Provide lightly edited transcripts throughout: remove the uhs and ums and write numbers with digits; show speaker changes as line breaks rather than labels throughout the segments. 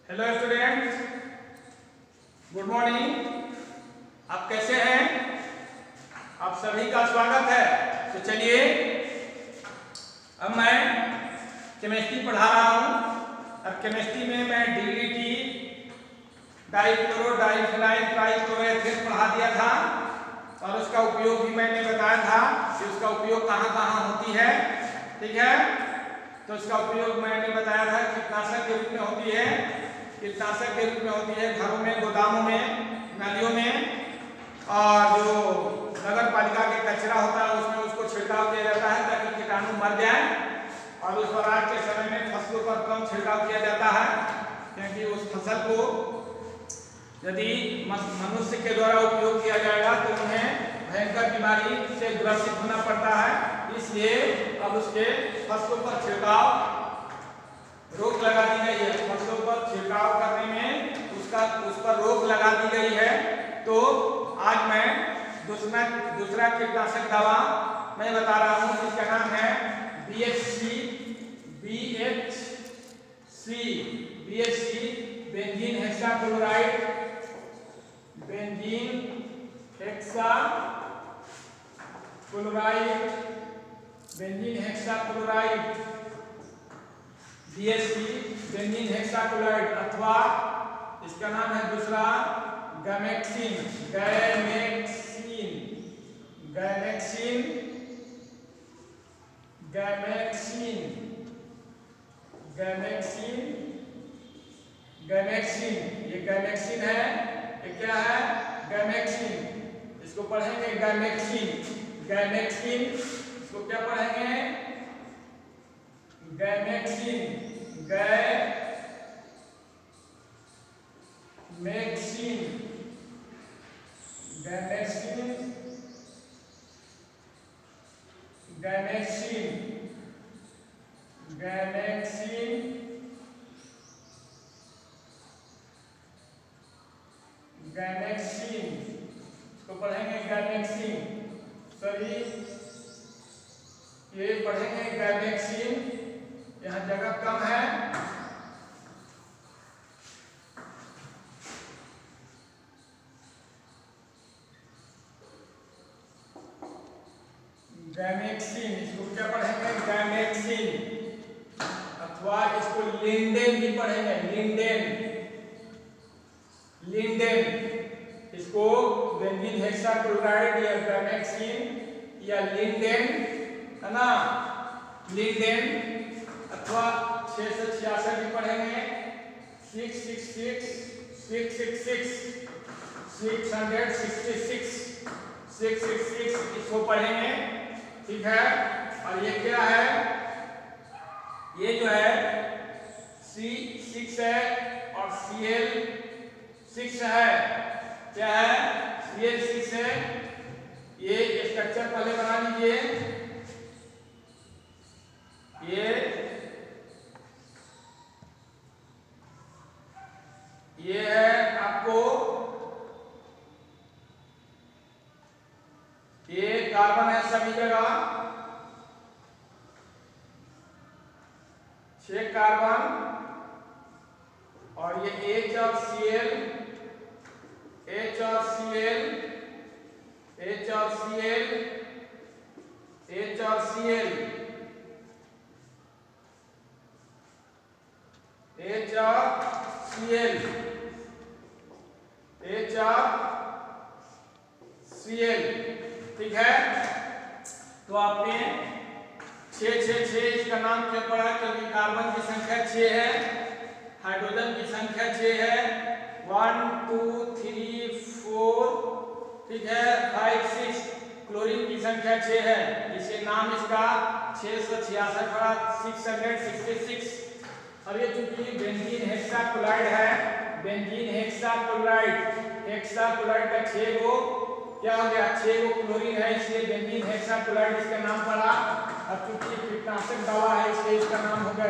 Hello students, good morning. आप कैसे हैं? आप सभी का स्वागत है। तो चलिए, अब मैं केमिस्ट्री पढ़ा रहा हूँ। अब केमिस्ट्री में मैं डीडीटी, डाइक्लोरो डाइफिनाइल ट्राइक्लोरोएथेन पढ़ा दिया था और उसका उपयोग भी मैंने बताया था कि उसका उपयोग कहाँ कहाँ होती है। ठीक है, तो उसका उपयोग मैंने बताया था कीटनाशक के रूप में होती है। कीटनाशक के रूप में होती है घरों में, गोदामों में, नालियों में, और जो नगर पालिका के कचरा होता है उसमें उसको छिड़काव किया जाता है ताकि कीटाणु मर जाए। और उस पर आज के समय में फसलों पर कम छिड़काव किया जाता है, क्योंकि उस फसल को यदि मनुष्य के द्वारा उपयोग किया जाएगा तो उन्हें भयंकर बीमारी से ग्रसित होना पड़ता है। इसलिए अब उसके फसलों पर छिड़काव रोक लगा दी गई है। फसलों पर छिड़काव करने में उस पर रोक लगा दी गई है। तो आज मैं दूसरा कीटनाशक दवा मैं बता रहा हूँ, जिसका नाम है BHC benzene hexachloride. Benzene hexachloride BHC benzene hexachloride, अथवा इसका नाम है दूसरा गैमेक्सिन। ये गैमेक्सिन है। ये क्या है? गैमेक्सिन। इसको पढ़ेंगे गैमेक्सिन। इसको क्या पढ़ेंगे? गैमेक्सिन। इसको पढ़ेंगे गैमेक्सिन। सभी ये पढ़ेंगे गैमेक्सिन। यहाँ जगह कम है। गैमेक्सिन, इसको क्या पढ़ेंगे? गैमेक्सिन, अथवा इसको लिंडेन भी पढ़ेंगे। लिंडेन। इसको बेंजीन हेक्साक्लोराइड या गैमेक्सिन या लिंडेन, है ना? लिंडेन, अथवा 666 भी पढ़ेंगे। 666 इसको पढ़ेंगे। ठीक है, और ये क्या है? ये जो है C6 है और Cl6 है। क्या है? Cl6 है। ये स्ट्रक्चर पहले बना लीजिए। ये है आपको, ये कार्बन है सभी जगह, 6 कार्बन, और ये H और Cl, ठीक है। तो आपने 6 इसका नाम क्यों पड़ा? क्योंकि कार्बन की संख्या 6 है, हाइड्रोजन की संख्या 6 है। 1 2 3 4, ठीक है, 5 6, क्लोरीन की संख्या 6 है। इसे नाम इसका 666 पड़ा, 666। और ये चूंकि बेंजीन हेक्साक्लोराइड है, बेंजीन हेक्साक्लोराइड का 6 गो क्या हो गया? 6 गो क्लोरीन है, इसलिए बेंजीन हेक्साक्लोराइड इसका नाम पड़ा। अब चूंकि कीटनाशक दवा है इसलिए इसका नाम हो गया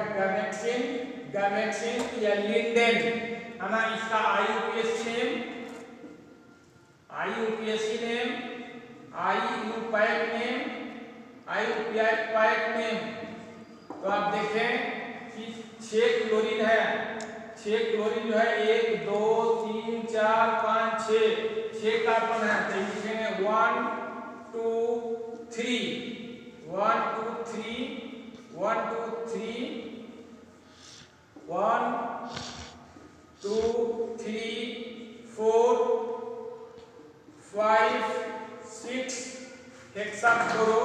गैमेक्सिन या लिंडेन, है ना? इसका IUPAC नेम। तो आप देखें कि 6 क्लोरीन है 6 क्लोरीन जो है 1 2 3 4 5 6 कार्बन है। तो लिखेंगे 1 2 3 1 2 3 1 2 3 1 2 3 4 5 6 हेक्साक्लोरो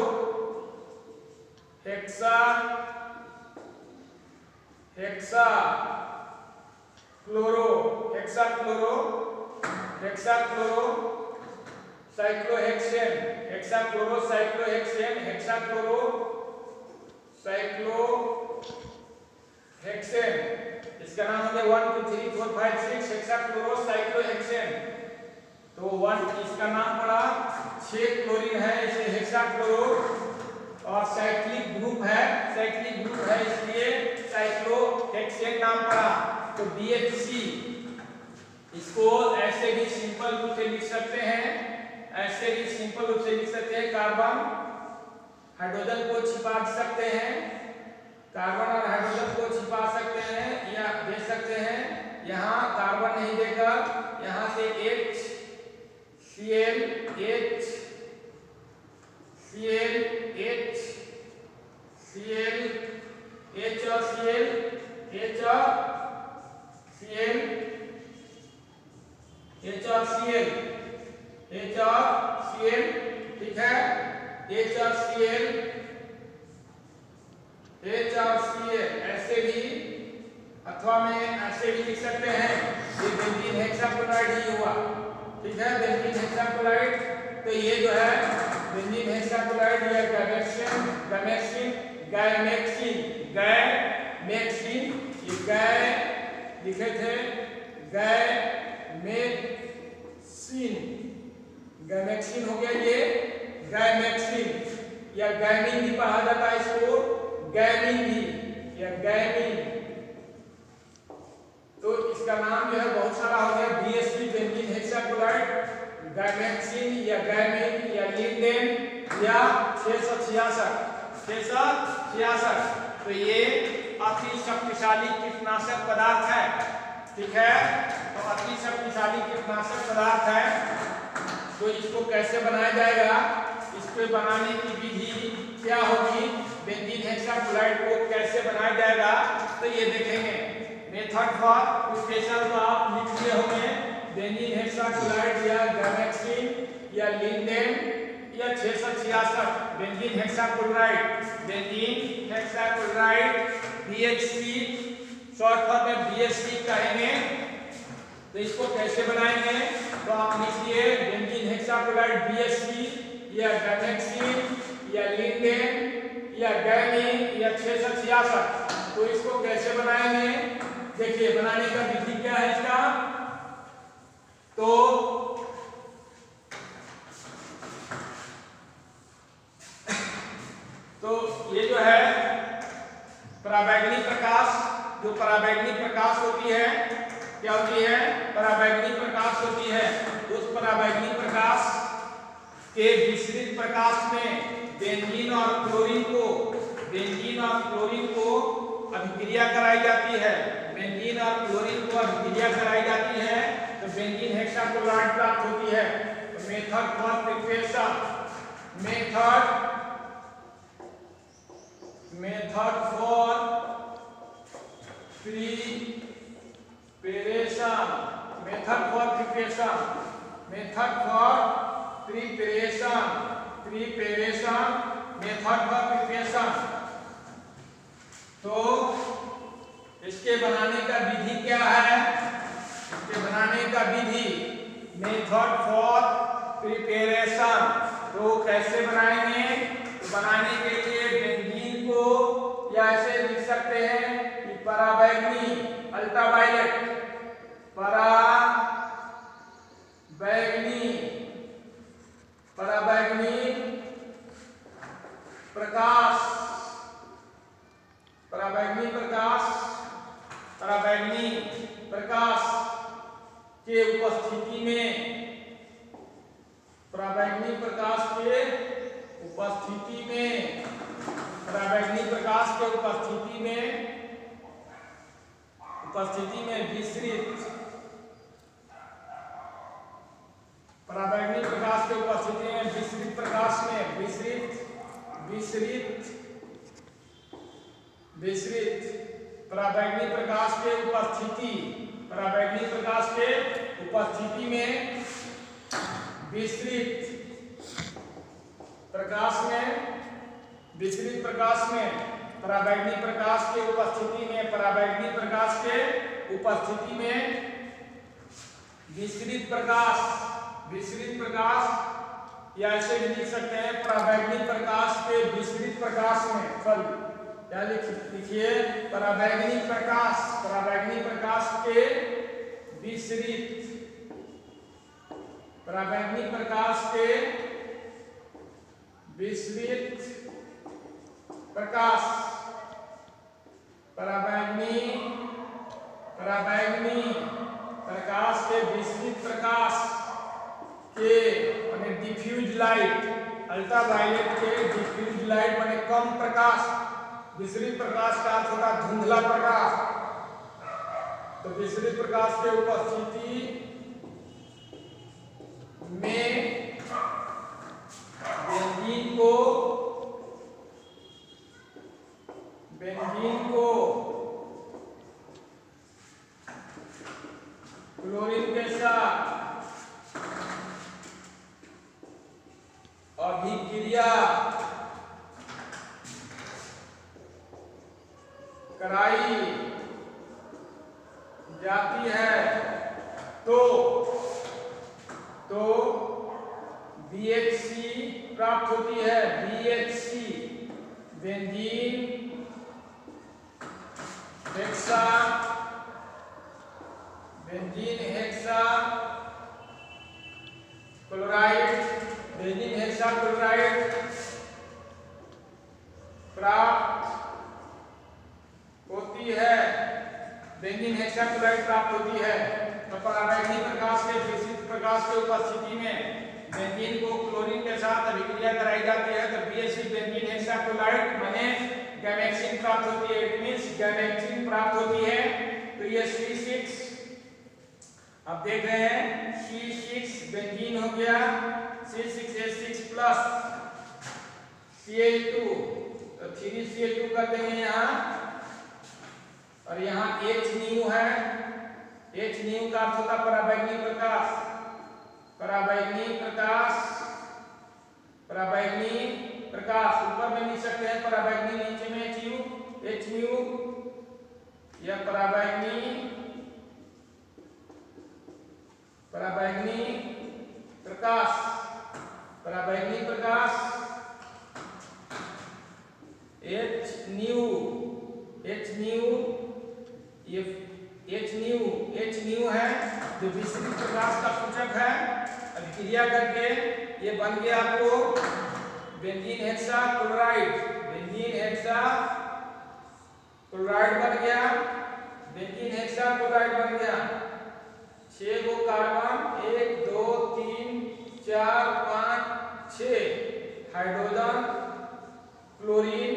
साइक्लोहेक्सेन इसका नाम हो गया 1 2 3 4 5 6 हेक्साक्लोरो साइक्लोहेक्सेन। तो 1 इसका नाम पड़ा 6 क्लोरीन है इसे हेक्साक्लोरो और साइक्लिक ग्रुप है इसलिए साइक्लोहेक्सेन नाम पड़ा। तो BHC इसको ऐसे भी सिंपल रूप से लिख सकते हैं कार्बन हाइड्रोजन को छिपा सकते हैं या दे सकते हैं। यहाँ कार्बन नहीं देकर यहाँ से HCl ठीक है। HCl ऐसे भी अथवा में ऐसे भी लिख सकते हैं। ये बेंजीन हेक्साक्लोराइड ही हुआ, ठीक है, बेंजीन हेक्साक्लोराइड। तो ये जो है बेंजीन हेक्साक्लोराइड या गैमेक्सिन ये गै लिखे थे गैमेक्सिन हो गया। ये गैमेक्सिन या गैमीन भी पढ़ा जाता है इसको, गैमीन भी या गैमीन। तो इसका नाम जो है बहुत सारा हो गया BHC बेंजीन हेक्साक्लोराइड, गैमेक्सिन या गैमीन या लिंडेन या 666। तो ये अति शक्तिशाली कीटनाशक पदार्थ है, ठीक है। तो अति शक्तिशाली कीटनाशक पदार्थ है। तो इसको कैसे बनाया जाएगा, इसको बनाने की विधि क्या होगी, बेंजीन हेक्साक्लोराइड को कैसे बनाया जाएगा, तो ये देखेंगे। मेथड फॉर प्रिपरेशन तो आप लिख लिए होंगे, बेंजीन हेक्साक्लोराइड या गैमेक्सिन या लिंडेन या 666 benzene hexachloride BHC short form में BHC कहेंगे। तो इसको कैसे बनाएंगे, तो आप लिखिए बेंजीन हेक्साक्लोराइड BHC या गैमेक्सिन या लिंडेन या गैमीन या 666। तो इसको कैसे बनाएंगे, देखिए बनाने का विधि क्या है इसका। तो ये जो है पराबैंगनी प्रकाश, जो पराबैंगनी प्रकाश होती है, क्या होती है, पराबैंगनी प्रकाश होती है। उस पराबैंगनी प्रकाश के विसरित प्रकाश में बेंजीन और क्लोरीन को अभिक्रिया कराई जाती है। तो बेंजीन हेक्साक्लोराइड प्राप्त होती है। तो मेथड फॉर प्रिपरेशन तो इसके बनाने का विधि क्या है, मेथड फॉर प्रिपरेशन। तो कैसे बनाएंगे, तो बनाने के लिए बेंजीन को या ऐसे लिख सकते हैं कि पराबैंगनी अल्ट्रावायलेट पराबैंगनी प्रकाश के उपस्थिति में पराबैंगनी प्रकाश के उपस्थिति में उपस्थिति में विसरित पराबैंगनी प्रकाश के उपस्थिति में विसरित प्रकाश में विसरित पराबैंगनी प्रकाश के उपस्थिति में विसरित प्रकाश में पराबैंगनी प्रकाश के उपस्थिति में विसरित प्रकाश या ऐसे भी लिख सकते हैं पराबैंगनी प्रकाश के विसरित प्रकाश में क्या लिखिए पराबैंगनी प्रकाश के विसरित पराबैंगनी प्रकाश के विसरित प्रकाश पराबैंगनी प्रकाश के विसरित प्रकाश के माने डिफ्यूज लाइट अल्ट्रावायलेट के डिफ्यूज लाइट माने कम प्रकाश विसरित प्रकाश का अर्थ होता धुंधला प्रकाश तो विसरित प्रकाश के उपस्थिति में बेंजीन को क्लोरीन के साथ अभिक्रिया कराई जाती है तो BHC प्राप्त होती है BHC बेंजीन हेक्सा क्लोराइड प्राप्त होती है बेंजीन हेक्साक्लोराइड प्राप्त होती है तो पराबैंगनी प्रकाश के विसरित प्रकाश के उपस्थिति में बेंजीन को क्लोरीन के साथ अभिक्रिया कराई जाती है तो BHC बेंजीन हेक्साक्लोराइड माने गैमेक्सिन प्राप्त होती है इट मींस गैमेक्सिन प्राप्त होती है तो ये C6 अब देख रहे हैं C6 बेंजीन हो गया C6H6 प्लस Cl2 तो 3Cl2 कर देंगे यहाँ और यहाँ H न्यू है H न्यू का अर्थ होता पराबैंगनी प्रकाश ऊपर में लिख सकते हैं पराबैंगनी नीचे में H न्यू यह पराबैंगनी प्रकाश H न्यू है जो विसरित प्रकाश का सूचक है अभिक्रिया करके ये बन गया आपको बेंजीन हेक्साक्लोराइड बन गया 6 गो कार्बन 1 2 3 4 5 6 हाइड्रोजन क्लोरीन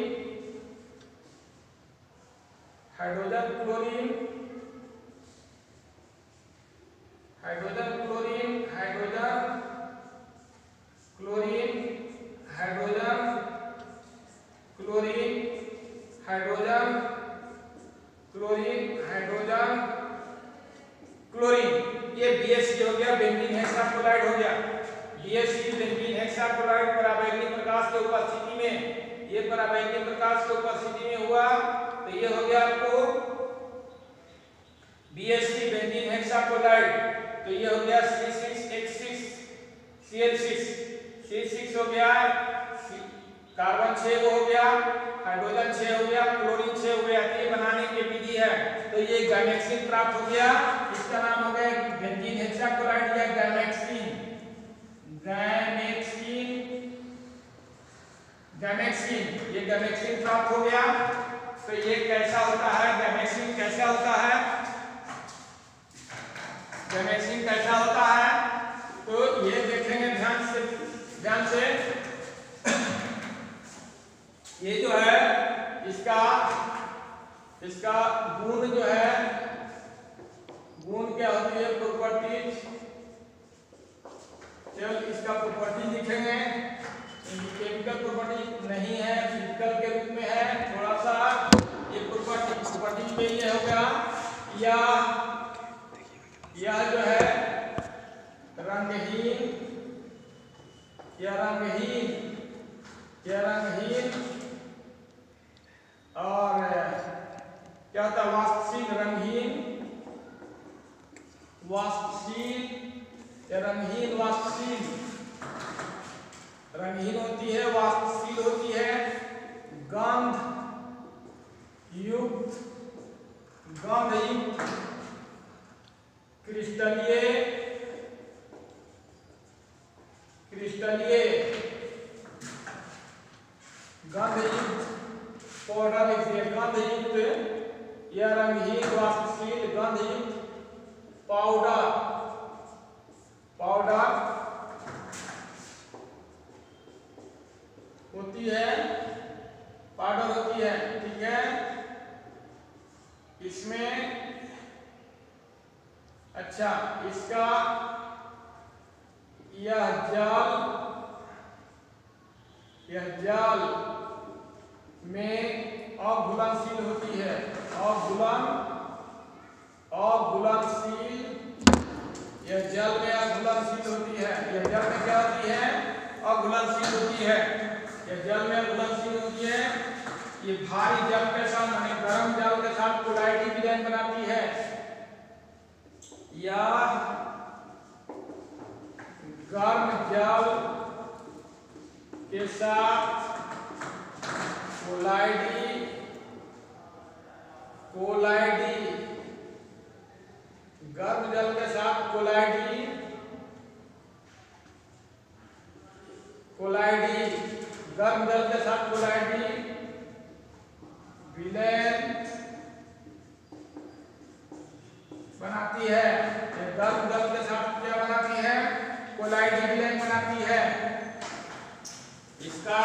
ये BHC हो गया बेंजीन हेक्साक्लोराइड हो गया BHC बेंजीन हेक्साक्लोराइड पराबैंगनी प्रकाश के उपस्थिति में ये पराबैंगनी प्रकाश के उपस्थिति में हुआ तो ये हो गया आपको BHC बेंजीन हेक्साक्लोराइड तो ये हो गया C6H6 हो गया कार्बन 6 हो गया हाइड्रोजन 6 हो गया क्लोरीन 6 हो गया ये बनाने की विधि है तो ये गैमेक्सिन प्राप्त हो गया इसका नाम हो गया बेंजीन हेक्साक्लोराइड या गैमेक्सिन ये गैमेक्सिन प्राप्त हो गया तो ये कैसा होता है गैमेक्सिन कैसा होता है तो ये देखेंगे ध्यान से ये जो है इसका गुण जो है केवल इसका प्रॉपर्टी लिखेंगे, केमिकल प्रॉपर्टी नहीं है, फिजिकल के रूप में है। थोड़ा सा ये प्रॉपर्टी में ये हो गया, यह जो है रंगहीन, यह रंगहीन और क्या होता है वाष्पशील, रंगहीन होती है, वाष्पशील होती है, गंध युक्त क्रिस्टलीय गंधयुक्त पाउडर लिखिए, गंधयुक्त, यह रंगहीन वाष्पशील गंधयुक्त पाउडर होती है, ठीक है। इसमें अच्छा, इसका यह जल में अघुलनशील होती है, अघुलनशील, यह जल में अघुलनशील होती है, यह जल में क्या होती है, अघुलनशील होती है, यह जल में अघुलनशील होती है। ये भारी जल के साथ माने गर्म जल के साथ कोलाइडी विलयन बनाती है, या गर्म जल के साथ कोलाइडी गर्म जल के साथ कोलाइडी गर्म जल के साथ कोलाइडी विलयन बनाती है। गर्म जल के साथ क्या बनाती है, कोलाइडी विलयन बनाती है। इसका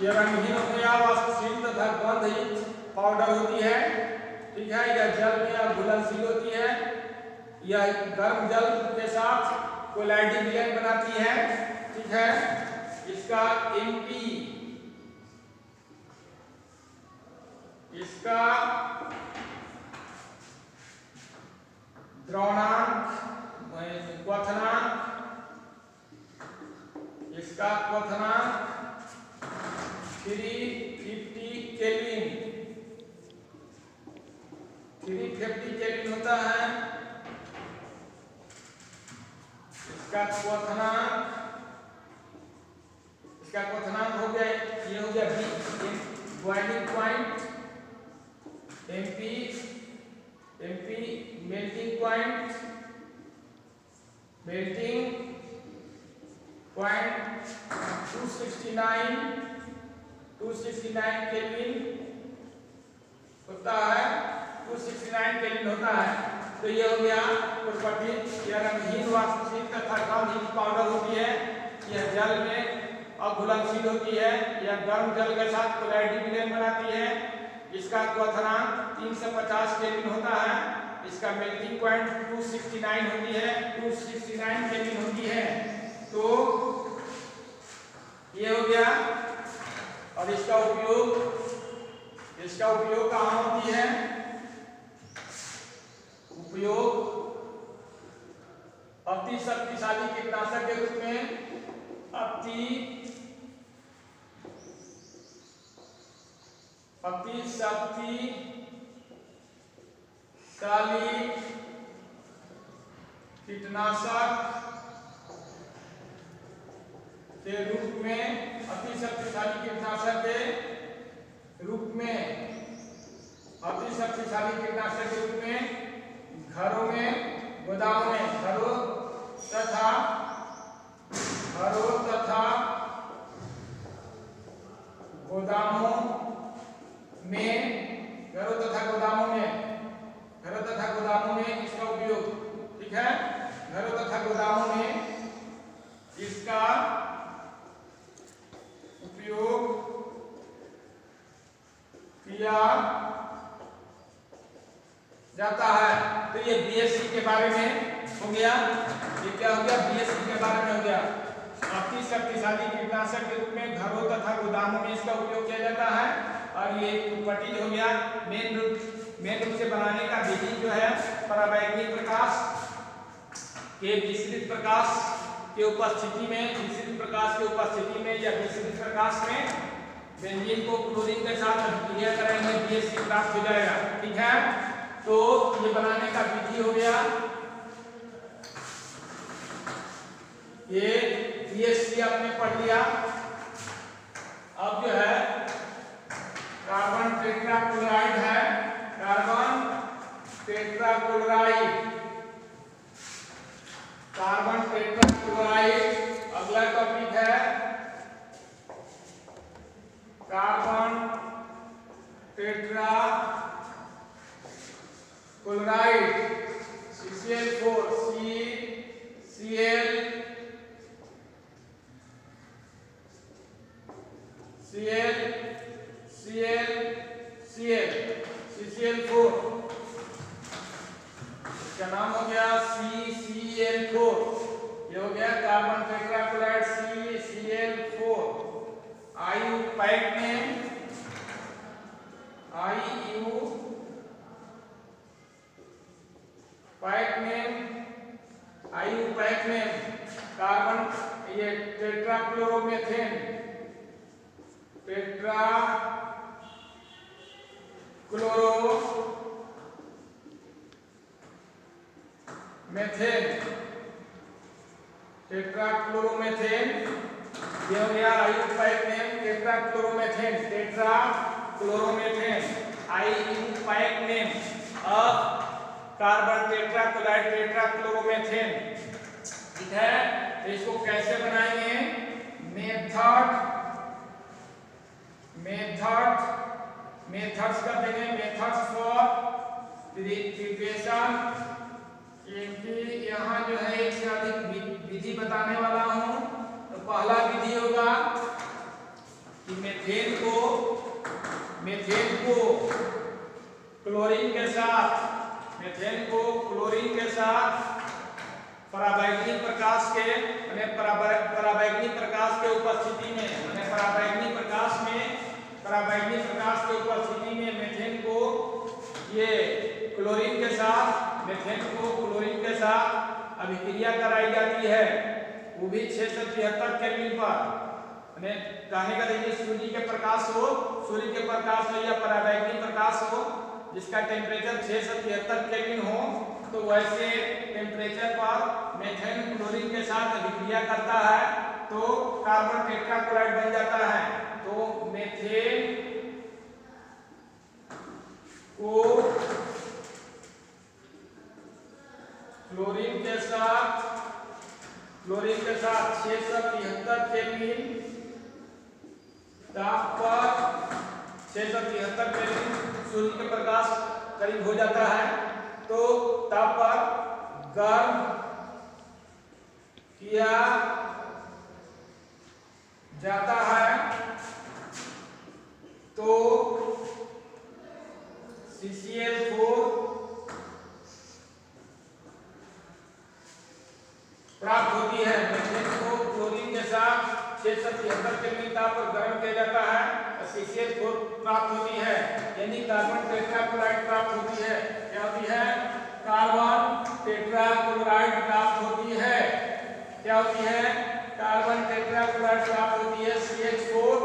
यह रंगहीन हो गया, वाष्पशील तथा गंधयुक्त पाउडर होती है, ठीक है। यह जल में अघुलनशील होती है, यह गर्म जल के साथ कोलाइडी विलयन बनाती है, ठीक है। इसका एमपी, इसका द्रवणांक, क्वथनांक, इसका क्वथनांक 350 केल्विन, 350 केल्विन होता है। इसका क्वथनांक हो गया, ये हो गया boiling point, MP melting point 269 kelvin होता है, 269 केल्विन होता है। तो ये हो गया प्रॉपर्टी, यह रंगहीन वाष्पशील तथा गंधयुक्त पाउडर होती है, यह जल में अघुलनशील होती है, यह गर्म जल के साथ कोलाइडी विलयन बनाती है। इसका क्वथनांक 350 केल्विन होता है, इसका मेल्टिंग पॉइंट 269 केल्विन होती है। तो ये हो गया। और इसका उपयोग कहाँ होती है, उपयोग अति शक्तिशाली कीटनाशक के रूप में, अति शक्तिशाली कीटनाशक के रूप में, अति शक्तिशाली कीटनाशक के रूप में घरों में, गोदामों में, घरों तथा गोदामों में इसका उपयोग, ठीक है। घरों तथा गोदामों में इसका उपयोग किया जाता है। तो ये बीएससी के बारे में हो गया। ये क्या हो गया, BSC के बारे में हो गया। अति शक्तिशाली कीटनाशक के रूप में घरों तथा गोदामों में इसका उपयोग किया जाता है। और ये पट्टी हो गया मेन रूप से बनाने का विधि जो है पराबैंगनी प्रकाश के विस्तृत प्रकाश के उपस्थिति में, विस्तृत प्रकाश के उपस्थिति में या विस्तृत प्रकाश में बेंजीन को क्लोरीन के साथ अभिक्रिया करेंगे, BSC प्राप्त हो जाएगा। ठीक है, तो ये बनाने का विधि हो गया। ये BSC आपने पढ़ लिया। अब जो है कार्बन टेट्राक्लोराइड है, कार्बन टेट्राक्लोराइड, कार्बन टेट्राक्लोराइड। अगला टॉपिक है कार्बन टेट्राक्लोराइड, CCl4, CCl4 इसका नाम हो गया CCl4। ये हो गया कार्बन टेट्राक्लोराइड CCl4। IU पैक नेम, IU पैक नेम कार्बन, ये टेट्राक्लोरोमेथेन, टेट्राक्लोरोमेथेन। ये हो गया IU पैक नेम टेट्राक्लोरोमेथेन, IU पैक name of carbon tetrachloride, tetrachloromethane. ठीक है, तो इसको कैसे बनाएंगे, मेथड्स कर देंगे, मेथड्स फॉर प्रिपरेशन। क्योंकि यहाँ जो है एक से अधिक विधि बताने वाला हूँ। तो पहला विधि होगा कि मेथेन को क्लोरीन के साथ, पराबैंगनी प्रकाश के उपस्थिति में, पराबैंगनी प्रकाश के उपस्थिति में मेथेन को क्लोरीन के साथ अभिक्रिया कराई जाती है, वो भी 673 केल्विन पर। कहने का देखिए सूर्य के प्रकाश हो या पराबैंगनी प्रकाश हो जिसका टेम्परेचर 673 केल्विन हो, तो वैसे टेम्परेचर पर मेथेन क्लोरीन के साथ अभिक्रिया करता है तो कार्बन टेट्राक्लोराइड बन जाता है। तो मेथेन को क्लोरीन के साथ 673 केल्विन ताप पर, 673 केल्विन सूर्य के प्रकाश करीब हो जाता है, तो ताप पर गर्म किया जाता है तो CCl4 प्राप्त होती है। मेथेन को क्लोरीन के साथ 673 केल्विन ताप पर गर्म किया जाता है और CCl4 प्राप्त होती है, यानी कार्बन टेट्राक्लोराइड प्राप्त होती है। क्या होती है, कार्बन टेट्राक्लोराइड प्राप्त होती है। क्या होती है, कार्बन टेट्राक्लोराइड प्राप्त होती है, CH4